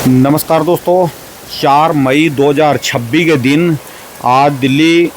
नमस्कार दोस्तों, 4 मई 2026 के दिन आज दिल्ली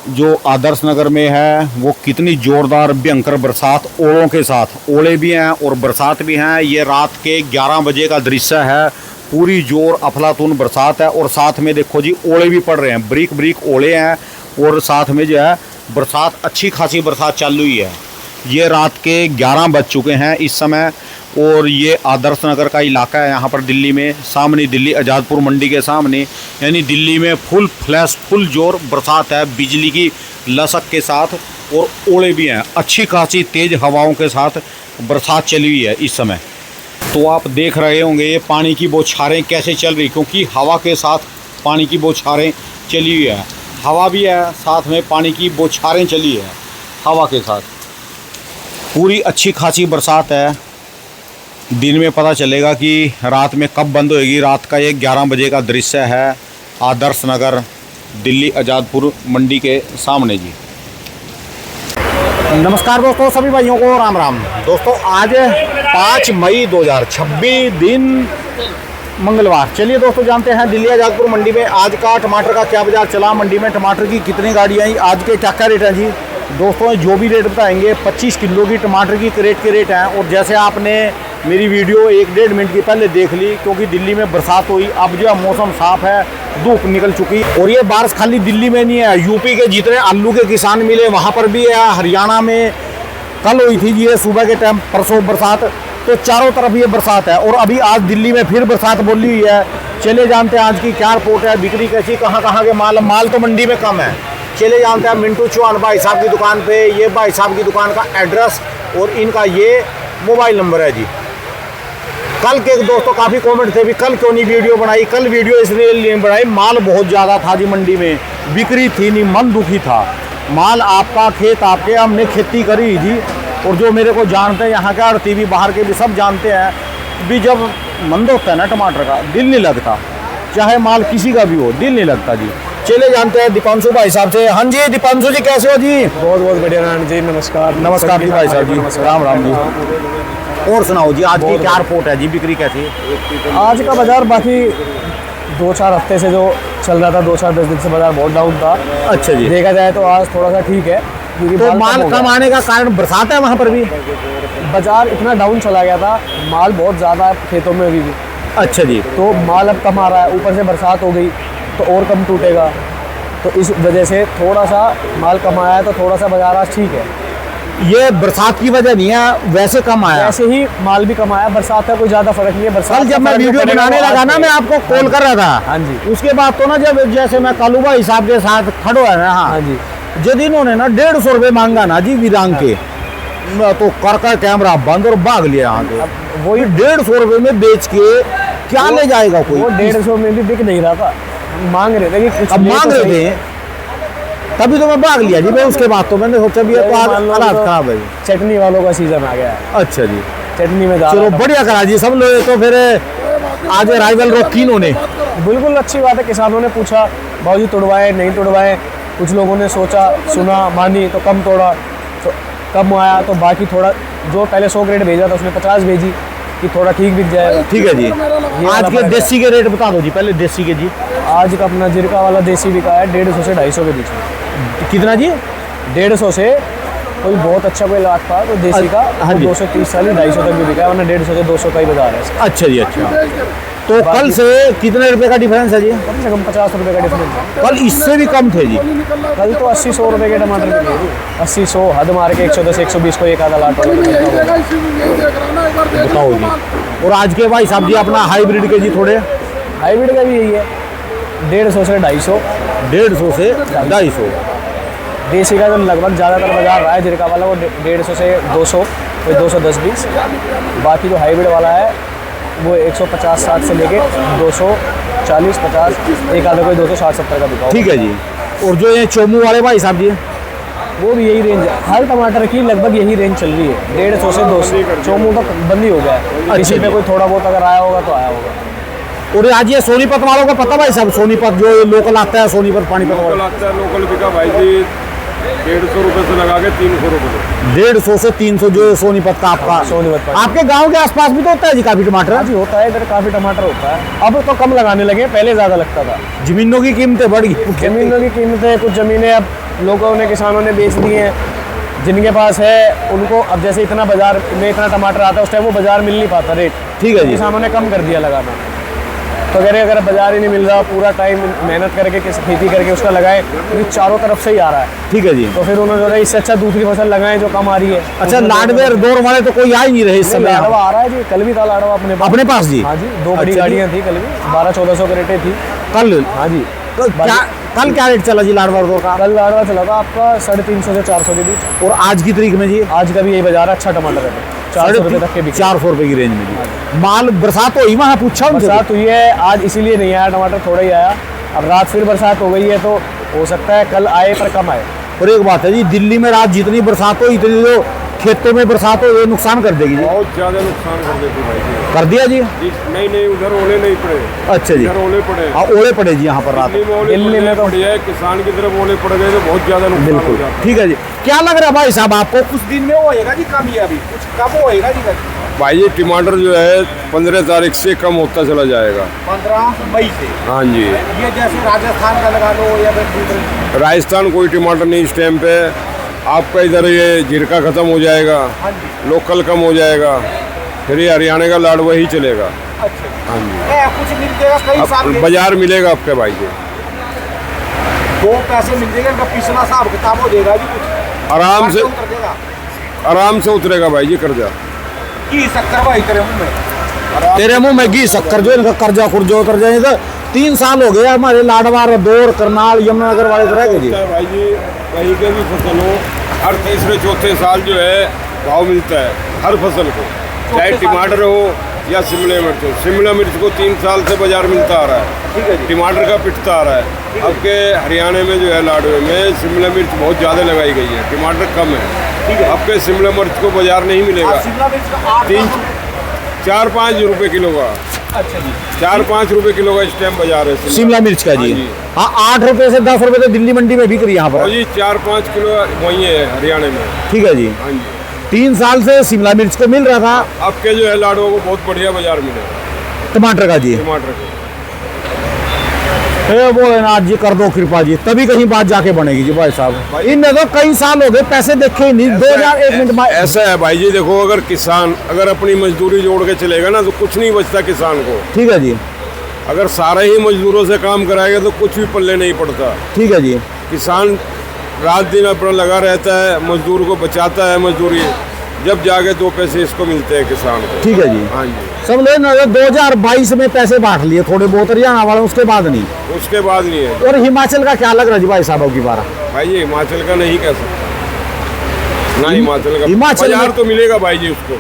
जो आदर्श नगर में है वो कितनी ज़ोरदार भयंकर बरसात ओलों के साथ, ओले भी हैं और बरसात भी हैं। ये रात के 11 बजे का दृश्य है। पूरी जोर अफलातून बरसात है और साथ में देखो जी ओले भी पड़ रहे हैं, ब्रीक ब्रीक ओले हैं और साथ में जो है बरसात, अच्छी खासी बरसात चालू हुई है। ये रात के 11 बज चुके हैं इस समय और ये आदर्श नगर का इलाका है यहाँ पर दिल्ली में, सामने दिल्ली आज़ादपुर मंडी के सामने, यानी दिल्ली में फुल फ्लैश फुल जोर बरसात है, बिजली की लसक के साथ और ओले भी हैं। अच्छी खासी तेज़ हवाओं के साथ बरसात चली हुई है इस समय। तो आप देख रहे होंगे ये पानी की बौछारें कैसे चल रही, क्योंकि हवा के साथ पानी की बौछारें चली हुई है। हवा भी है, साथ में पानी की बौछारें चली है हवा के साथ। पूरी अच्छी खासी बरसात है। दिन में पता चलेगा कि रात में कब बंद होएगी। रात का ये 11 बजे का दृश्य है आदर्श नगर दिल्ली आज़ादपुर मंडी के सामने जी। नमस्कार दोस्तों, सभी भाइयों को राम राम। दोस्तों आज 5 मई 2026 दिन मंगलवार। चलिए दोस्तों जानते हैं दिल्ली आज़ादपुर मंडी में आज का टमाटर का क्या बाजार चला, मंडी में टमाटर की कितनी गाड़ियाँ आई, आज के क्या क्या रेट हैं जी। दोस्तों जो भी रेट बताएंगे 25 किलो की टमाटर की क्रेट के रेट हैं। और जैसे आपने मेरी वीडियो 1-1.5 मिनट की पहले देख ली, क्योंकि दिल्ली में बरसात हुई, अब जो मौसम साफ है, धूप निकल चुकी। और ये बारिश खाली दिल्ली में नहीं है, यूपी के जितने आलू के किसान मिले वहाँ पर भी है। हरियाणा में कल हुई थी ये सुबह के टाइम, परसों बरसात, तो चारों तरफ ये बरसात है। और अभी आज दिल्ली में फिर बरसात बोली हुई है। चले जानते हैं आज की क्या रिपोर्ट है, बिक्री कैसी, कहाँ के माल तो मंडी में कम है। चले जानते हैं मिंटू चौहान भाई साहब की दुकान पे। ये भाई साहब की दुकान का एड्रेस और इनका ये मोबाइल नंबर है जी। कल के दोस्तों काफ़ी कमेंट थे भी कल क्यों नहीं वीडियो बनाई। कल वीडियो इसलिए नहीं बनाई, माल बहुत ज़्यादा था जी मंडी में, बिक्री थी नहीं, मन दुखी था। माल आपका, खेत आपके, हमने खेती करी जी। और जो मेरे को जानते हैं यहाँ के आड़ती भी, बाहर के भी सब जानते हैं भी, जब मंद होता है ना टमाटर का, दिल नहीं लगता, चाहे माल किसी का भी हो, दिल नहीं लगता जी। चले जानते हैं दीपांशु भाई साहब से। हाँ जी दीपांशु जी, कैसे हो जी? बहुत बहुत बढ़िया नारायण जी, नमस्कार। नमस्कार जी भाई साहब जी, राम राम जी। और सुनाओ जी आज की क्या रिपोर्ट है जी, बिक्री कैसी? आज का बाजार बाकी 2-4 हफ्ते से जो चल रहा था, 2-4-10 दिन से बाजार बहुत डाउन था। अच्छा जी। देखा जाए तो आज थोड़ा सा ठीक है, क्योंकि तो माल कम आने का कारण बरसात है वहाँ पर भी? बाजार इतना डाउन चला गया था, माल बहुत ज़्यादा है खेतों में अभी भी। अच्छा जी। तो माल अब कम आ रहा है, ऊपर से बरसात हो गई तो और कम टूटेगा, तो इस वजह से थोड़ा सा माल कम आया है। तो थोड़ा सा बाजार आज ठीक है। ये बरसात की वजह नहीं है, वैसे कम आया। वैसे ही माल भी कम आया, बरसात का कोई ज़्यादा फर्क नहीं है। बरसात कल जब मैं वीडियो बनाने लगा ना, मैं आपको कॉल कर रहा था। हाँ जी। उसके बाद तो ना, जब जैसे मैं कालू भाई साहब के साथ खड़ो है ना, हाँ जी, जब इन्होंने ना 150 रुपये मांगा ना जी विरांग के, तो कर कैमरा बंद और भाग लिया यहाँ के। वही 150 रुपये में बेच के क्या ले जाएगा कोई? वो 150 में भी बिक नहीं रहा था, मांग रहे थे कि कुछ अब मांग रहे थे, तभी तो मैं भाग लिया जी। मैं उसके बाद तो मैंने सोचा भी तो हालात खराब है। चटनी वालों का सीजन आ गया है। अच्छा जी, चटनी में चलो बढ़िया करा जी सब लोग। तो फिर आज राइवल रोकी इन्होंने, बिल्कुल अच्छी बात है। किसानों ने पूछा भाजी तोड़वाए नहीं तोड़वाए, कुछ लोगों ने सोचा, सुना, मानी तो कम तोड़ा, तो कम आया। तो बाकी थोड़ा जो पहले 100 क्रेट भेजा था उसने 50 भेजी कि थोड़ा ठीक बिक जाएगा। ठीक है जी। आज के देसी के रेट बता दो जी, पहले देसी के जी। आज का अपना जिरका वाला देसी बिका है 150 से 250 के बीच में। कितना जी? 150 से कोई बहुत अच्छा कोई लाट था तो देसी का 230-250 तक भी बिका है, वरना 150 से 200 का ही बाजार है। अच्छा जी, अच्छा। तो कल से कितने रुपए का डिफरेंस है जी? कम से कम 50 रुपये का डिफरेंस है। कल इससे भी कम थे जी। कल तो 80-100 रुपये के टमाटर बिके जी। 80-100 हद मार के 110-120 को एक आधा लाट बताओ जी। और आज के भाई साहब जी अपना हाइब्रिड के जी थोड़े, हाइब्रिड का भी यही है 150 से 250, 150 से 250। देसी का जो लगभग ज़्यादातर बाजार रहा है जिरका वाला, वो 150 से 200, कोई 210-20। बाकी जो हाइब्रिड वाला है वो 150-60 से लेके 240-50, एक आधा कोई 260-70 का बिका। ठीक है जी। और जो ये चोमू वाले भाई साहब जी, वो भी यही रेंज है। हर टमाटर की लगभग यही रेंज चल रही है, 150 से 200। चोमू तो बंद ही हो गया है, किसी पे कोई थोड़ा बहुत अगर आया होगा तो आया होगा। और आज ये सोनीपत वालों का पता भाई साहब, सोनीपत जो लोकल आता है, सोनीपत पानीपत वाला लोकल बिका भाई जी 150 रुपए से लगा के 300 रुपए। 150 से 300 जो सोनीपत का आपका। सोनीपत का। आपके गांव के आसपास भी तो होता है जी काफी टमाटर? हाँ जी होता है, इधर काफ़ी टमाटर होता है। अब तो कम लगाने लगे, पहले ज़्यादा लगता था। जमीनों की कीमतें बढ़ गई। ज़मीनों की कीमतें, कुछ ज़मीनें अब लोगों ने, किसानों ने बेच दी हैं। जिनके पास है उनको अब जैसे इतना बाजार में इतना टमाटर आता है, उस टाइम वो बाजार मिल नहीं पाता रेट। ठीक है जी। किसानों ने कम कर दिया लगाना। तो कह रहे अगर बाजार ही नहीं मिल रहा, पूरा टाइम मेहनत करके खेती करके उसका लगाए, क्योंकि चारों तरफ से ही आ रहा है, ठीक है जी। तो फिर उन्होंने सोचा इससे अच्छा दूसरी फसल लगाएं जो कम आ रही है। अच्छा, लाडवेर दौर वाले तो कोई आ ही नहीं रहे इस समय। लाडवा आ रहा है जी, कल भी था लाडवा अपने पास जी? हाँ जी, 2 बड़ी अच्छा जी। गाड़ियाँ थी कल भी, 1200-1400 करेटें थी कल? हाँ जी। कल क्या रेट चला जी लाडवा दौर का? कल लाडवा चला था आपका 350 से 400 के बीच। और आज की तारीख में जी? आज का भी यही बाजार है, अच्छा टमाटर है, 400 रुपये तक के बिके। 400 रुपए की रेंज में जी। माल बरसात हुई वहाँ पूछा उनसे? बरसात हुई है आज, इसीलिए नहीं आया टमाटर, थोड़ा ही आया। अब रात फिर बरसात हो गई है, तो हो सकता है कल आए पर कम आए। और एक बात है जी, दिल्ली में रात जितनी बरसात हो, इतनी जो खेतों में बरसात हो, ये नुकसान कर देगी जी। बहुत ज्यादा नुकसान कर देती भाई जी। कर दिया जी? नहीं, उधर ओले नहीं पड़े। अच्छा जी। इधर ओले पड़े। हाँ, ओले पड़े जी यहाँ पर रात। दिल्ली में तो बढ़िया है, किसान की तरफ ओले पड़ गए तो बहुत ज्यादा नुकसान हो बिल्कुल जाता है। ठीक है जी। क्या लग रहा है भाई साहब आपको, कुछ दिन में होएगा जी कम? ये अभी कुछ कम होएगा जी? भाई जी टमाटर जो है 15 तारीख से कम होता चला जाएगा। 15 मई से? हाँ जी। ये जैसे राजस्थान का लगा लो या फिर दूसरे? राजस्थान कोई टमाटर नहीं इस टाइम पे। आपका इधर ये जीरका खत्म हो जाएगा, हाँ जी। लोकल कम हो जाएगा, फिर ये हरियाणा का लाडवा ही चलेगा। अच्छा। हाँ जी। कुछ मिल जाएगा कई साल अब के? बाजार मिलेगा आपके भाई जी, 2 पैसे मिल जाएगा, इनका पिछला हिसाब किताब हो जाएगा जी कुछ? आराम से कर देगा? आराम से उतरेगा भाई जी कर्जा। घी शक्कर भाई तेरे मुंह में घी शक्कर जो इनका कर्जा कुर्जा उतर जाए। तो 3 साल हो गए हमारे लाडवा, दौर, करनाल, यमुनानगर वाले तो रह गए जी। भाई जी कहीं के भी फसल हो, हर तीसरे चौथे साल जो है भाव मिलता है हर फसल को, चाहे टमाटर हो या शिमला मिर्च हो। शिमला मिर्च को 3 साल से बाजार मिलता आ रहा है, ठीक है जी। टमाटर का पिटता आ रहा है। अब के हरियाणा में जो है लाडवे में शिमला मिर्च बहुत ज़्यादा लगाई गई है, टमाटर कम है। ठीक है। अब के शिमला मिर्च को बाजार नहीं मिलेगा। शिमला मिर्च का 4-5 रुपए किलो का। अच्छा जी। 4-5 रुपए किलो का इस टाइम बाजार है शिमला मिर्च का जी। हाँ जी। हाँ, 8 रुपए से 10 रुपए तो दिल्ली मंडी में बिक रही है यहाँ और पर। जी 4-5 किलो वही है हरियाणा में। ठीक है जी। हाँ जी। 3 साल से शिमला मिर्च को मिल रहा था, अब के जो है लाडवा को बहुत बढ़िया बाजार मिलेगा टमाटर का जी। टमाटर के। हे भोलेनाथ जी कर दो कृपा जी, तभी कहीं बात जाके बनेगी जी भाई साहब। इनने तो कई साल हो गए पैसे देखे ही नहीं। 2001 मिनट में ऐसा है भाई जी, देखो अगर किसान अगर अपनी मजदूरी जोड़ के चलेगा ना तो कुछ नहीं बचता किसान को। ठीक है जी। अगर सारे ही मजदूरों से काम कराएगा तो कुछ भी पल्ले नहीं पड़ता। ठीक है जी। किसान रात दिन अपना लगा रहता है, मजदूर को बचाता है मजदूरी, जब जाके 2 पैसे इसको मिलते हैं किसान को। ठीक है जी। हाँ जी। सब लोग ना 2022 में पैसे बांट लिए थोड़े बहुत हरियाणा वाले, उसके बाद नहीं। उसके बाद नहीं है। और हिमाचल का क्या लग रहा है जी भाई साहब की बार? भाई जी हिमाचल का नहीं कह सकता ना, हिमाचल का हिमाचल बाजार में- तो मिलेगा भाई जी उसको।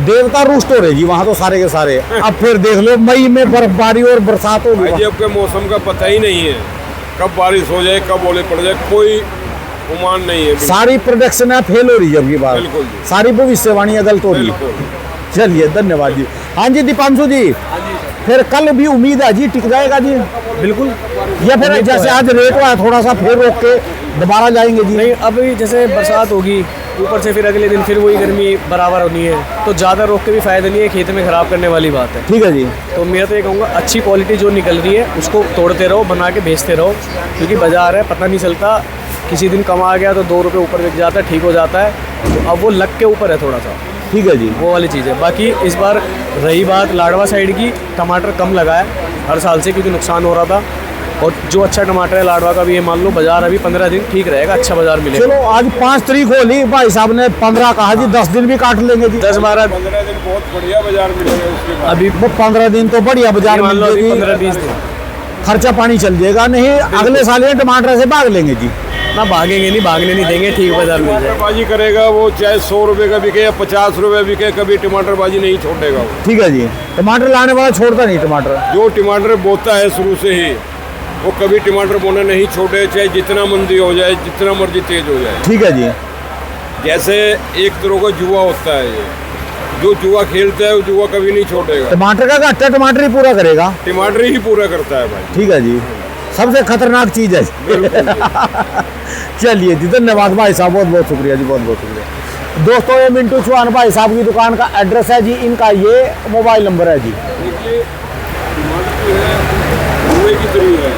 देवता रुष्ट हो रहे जी वहाँ तो सारे के सारे। अब फिर देख लो मई में बर्फबारी और बरसात भाई जी होगी। अब के मौसम का पता ही नहीं है, कब बारिश हो जाए कब ओले पड़ जाए, कोई उमान नहीं है। सारी प्रोडक्शन है फेल हो रही है अब की बार। बिल्कुल जी। सारी भविष्यवाणियाँ गलत हो रही है। बिल्कुल। चलिए धन्यवाद जी। हाँ जी दीपांशु जी, फिर कल भी उम्मीद है जी टिक जाएगा जी? बिल्कुल। या फिर जैसे आज रेट हुआ है थोड़ा सा फिर रोक के दोबारा जाएंगे जी? नहीं, अभी जैसे बरसात होगी ऊपर से, फिर अगले दिन फिर वही गर्मी बराबर होनी है, तो ज़्यादा रोक के भी फ़ायदा नहीं है, खेत में ख़राब करने वाली बात है। ठीक है जी। तो मैं तो ये कहूँगा अच्छी क्वालिटी जो निकल रही है उसको तोड़ते रहो, बना के भेजते रहो, क्योंकि बाजार है पता नहीं चलता, किसी दिन कम आ गया तो 2 रुपये ऊपर बिक जाता है, ठीक हो जाता है। तो अब वो लग के ऊपर है थोड़ा सा, ठीक है जी। वो वाली चीज़ है। बाकी इस बार रही बात लाडवा साइड की, टमाटर कम लगा है हर साल से, क्योंकि नुकसान हो रहा था। और जो अच्छा टमाटर है लाडवा का भी, ये मान लो बाजार अभी 15 दिन ठीक रहेगा, अच्छा बाजार मिलेगा। चलो आज 5 तारीख हो ली, भाई साहब ने 15 कहा जी, 10 दिन भी काट लेंगे जी। 10-12 15 दिन बहुत बढ़िया बाजार मिलेगा उसके बाद। अभी वो 15 दिन तो बढ़िया बाजार मान लो, अभी मिलेगी। 15-20 दिन खर्चा पानी चल जाएगा, नहीं अगले साल ये टमाटर से भाग लेंगे जी। ना भागेंगे नहीं, भागने नहीं देंगे, ठीक बाजार मिल जाएगा। टमाटरबाजी करेगा वो, चाहे 100 रुपए का बिके या 50 रुपए बिके, कभी टमाटरबाजी नहीं छोड़ेगा वो। ठीक है जी। टमाटर लाने वाला छोड़ता नहीं टमाटर। जो टमाटर बोता है शुरू से ही, वो कभी टमाटर बोना नहीं छोड़े, चाहे जितना मंदी हो जाए, जितना मर्जी तेज हो जाए। ठीक है जी। जैसे एक तरह का जुआ होता है, ये जो जुआ खेलता है वो जुआ कभी नहीं छोड़ेगा। टमाटर का घाटा टमाटर ही पूरा करेगा। टमाटर ही पूरा करता है भाई। ठीक है जी। सबसे खतरनाक चीज़ है। चलिए जी, धन्यवाद भाई साहब, बहुत बहुत शुक्रिया जी, बहुत बहुत शुक्रिया। दोस्तों ये मिंटू चौहान भाई साहब की दुकान का एड्रेस है जी, इनका ये मोबाइल नंबर है जी। देखिए टमाटर जो है की तरह है,